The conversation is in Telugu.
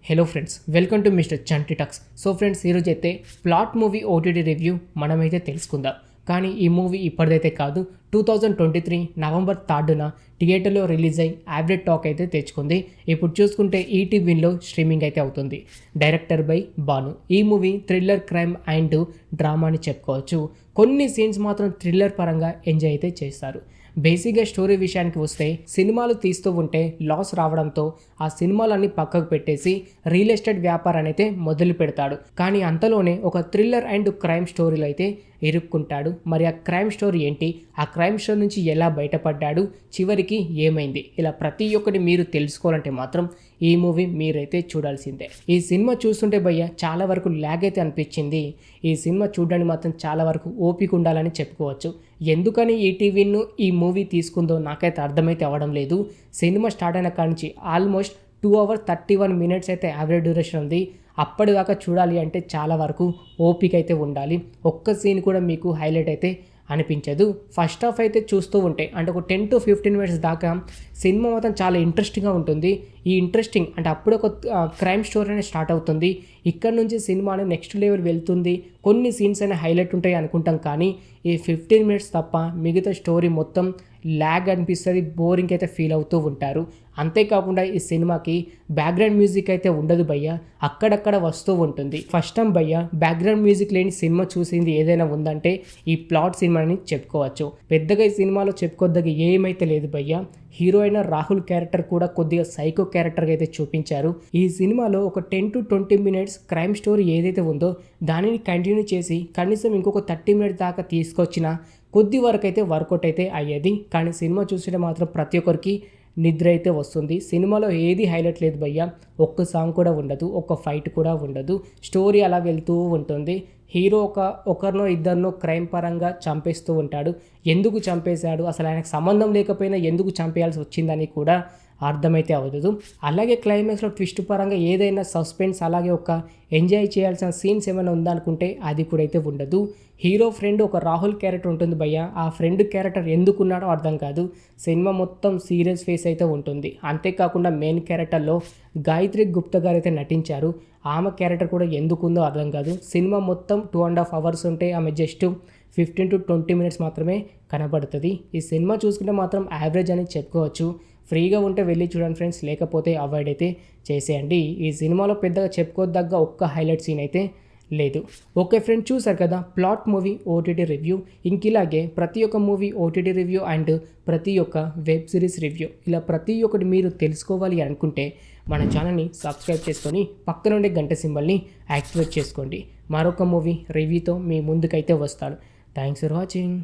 Hello friends, welcome to mister Chanti talks. So friends, ఈరోజు అయితే ప్లాట్ మూవీ ఓటీటీ రివ్యూ మనమైతే తెలుసుకుందాం. కానీ ఈ మూవీ ఇప్పటిదైతే కాదు, 2023 నవంబర్ 3న థియేటర్లో రిలీజ్ అయ్యి యావరేజ్ టాక్ అయితే తెచ్చుకుంది. ఇప్పుడు చూసుకుంటే ఈటీవీలో స్ట్రీమింగ్ అయితే అవుతుంది. Director by Bhanu. ఈ movie thriller, crime and drama అని చెప్పుకోవచ్చు. కొన్ని సీన్స్ మాత్రం థ్రిల్లర్ పరంగా ఎంజాయ్ అయితే చేస్తారు. బేసిక్గా స్టోరీ విషయానికి వస్తే, సినిమాలు తీస్తూ ఉంటే లాస్ రావడంతో ఆ సినిమాలన్నీ పక్కకు పెట్టేసి రియల్ ఎస్టేట్ వ్యాపారాన్ని అయితే మొదలు పెడతాడు. కానీ అంతలోనే ఒక థ్రిల్లర్ అండ్ క్రైమ్ స్టోరీలో అయితే ఇరుక్కుంటాడు. మరి ఆ క్రైమ్ స్టోరీ ఏంటి, ఆ క్రైమ్ స్టోరీ నుంచి ఎలా బయటపడ్డాడు, చివరికి ఏమైంది, ఇలా ప్రతి ఒక్కటి మీరు తెలుసుకోవాలంటే మాత్రం ఈ మూవీ మీరైతే చూడాల్సిందే. ఈ సినిమా చూస్తుంటే భయ్య చాలా వరకు ల్యాగ్ అయితే అనిపించింది. ఈ సినిమా చూడడానికి మాత్రం చాలా వరకు ఓపిక ఉండాలని చెప్పుకోవచ్చు. ఎందుకని ఈ టీవీను ఈ మూవీ తీసుకుందో నాకైతే అర్థమైతే అవ్వడం లేదు. సినిమా స్టార్ట్ అయిన కాడి నుంచి ఆల్మోస్ట్ 2 hours 31 minutes అయితే యావరేజ్ డ్యూరేషన్ ఉంది. అప్పటిదాకా చూడాలి అంటే చాలా వరకు ఓపిక అయితే ఉండాలి. ఒక్క సీన్ కూడా మీకు హైలైట్ అయితే అనిపించదు. ఫస్ట్ హాఫ్ అయితే చూస్తూ ఉంటే అంటే ఒక 10 to 15 minutes దాకా సినిమా మాత్రం చాలా ఇంట్రెస్టింగ్గా ఉంటుంది. ఈ ఇంట్రెస్టింగ్ అంటే అప్పుడు ఒక క్రైమ్ స్టోరీ అనేది స్టార్ట్ అవుతుంది. ఇక్కడ నుంచి సినిమా అనేది నెక్స్ట్ లెవెల్ వెళ్తుంది. కొన్ని సీన్స్ అయినా హైలైట్ ఉంటాయి అనుకుంటాం, కానీ ఈ 15 minutes తప్ప మిగతా స్టోరీ మొత్తం ల్యాగ్ అనిపిస్తుంది. బోరింగ్ అయితే ఫీల్ అవుతూ ఉంటారు. అంతేకాకుండా ఈ సినిమాకి బ్యాక్గ్రౌండ్ మ్యూజిక్ అయితే ఉండదు భయ్య, అక్కడక్కడ వస్తూ ఉంటుంది. ఫస్ట్ టైం భయ్య బ్యాక్గ్రౌండ్ మ్యూజిక్ లేని సినిమా చూసింది ఏదైనా ఉందంటే ఈ ప్లాట్ సినిమా అని చెప్పుకోవచ్చు. పెద్దగా ఈ సినిమాలో చెప్పుకోదగ్గ ఏమైతే లేదు భయ్య. హీరో అయిన రాహుల్ క్యారెక్టర్ కూడా కొద్దిగా సైకో క్యారెక్టర్గా అయితే చూపించారు. ఈ సినిమాలో ఒక 10 to 20 minutes క్రైమ్ స్టోరీ ఏదైతే ఉందో దానిని కంటిన్యూ చేసి కనీసం ఇంకొక 30 minutes దాకా తీసుకొచ్చిన కొద్ది వరకు అయితే వర్కౌట్ అయితే అయ్యేది. కానీ సినిమా చూస్తుంటే మాత్రం ప్రతి ఒక్కరికి నిద్ర అయితే వస్తుంది. సినిమాలో ఏది హైలైట్ లేదు భయ్య. ఒక్క సాంగ్ కూడా ఉండదు, ఒక్క ఫైట్ కూడా ఉండదు. స్టోరీ అలా వెళ్తూ ఉంటుంది. హీరో ఒకరినో ఇద్దరినో క్రైమ్ పరంగా చంపేస్తూ ఉంటాడు. ఎందుకు చంపేశాడు, అసలు ఆయనకు సంబంధం లేకపోయినా ఎందుకు చంపేయాల్సి వచ్చిందని కూడా అర్థమైతే అవ్వదు. అలాగే క్లైమాక్స్లో ట్విస్ట్ పరంగా ఏదైనా సస్పెన్స్, అలాగే ఒక ఎంజాయ్ చేయాల్సిన సీన్స్ ఏమైనా ఉందనుకుంటే అది కూడా అయితే ఉండదు. హీరో ఫ్రెండ్ ఒక రాహుల్ క్యారెక్టర్ ఉంటుంది భయ్య. ఆ ఫ్రెండ్ క్యారెక్టర్ ఎందుకున్నాడో అర్థం కాదు. సినిమా మొత్తం సీరియస్ ఫేస్ అయితే ఉంటుంది. అంతేకాకుండా మెయిన్ క్యారెక్టర్లో గాయత్రి గుప్తా గారు అయితే నటించారు. ఆమె క్యారెక్టర్ కూడా ఎందుకుందో అర్థం కాదు. సినిమా మొత్తం 2.5 hours ఉంటే ఆమె జస్ట్ 15 to 20 minutes మాత్రమే కనబడుతుంది. ఈ సినిమా చూసుకుంటే మాత్రం యావరేజ్ అని చెప్పుకోవచ్చు. ఫ్రీగా ఉంటే వెళ్ళి చూడండి ఫ్రెండ్స్, లేకపోతే అవాయిడ్ అయితే చేసేయండి. ఈ సినిమాలో పెద్దగా చెప్పుకోదగ్గ ఒక్క హైలైట్ సీన్ అయితే లేదు. ఓకే ఫ్రెండ్స్, చూసారు కదా ప్లాట్ మూవీ ఓటీటీ రివ్యూ. ఇంకిలాగే ప్రతి ఒక్క మూవీ ఓటీటీ రివ్యూ అండ్ ప్రతి ఒక్క వెబ్ సిరీస్ రివ్యూ ఇలా ప్రతి ఒక్కటి మీరు తెలుసుకోవాలి అనుకుంటే మన ఛానల్ని సబ్స్క్రైబ్ చేసుకొని పక్కన ఉండే గంట సింబల్ని యాక్టివేట్ చేసుకోండి. మరొక మూవీ రివ్యూతో మీ ముందుకైతే వస్తాను. Thanks for watching.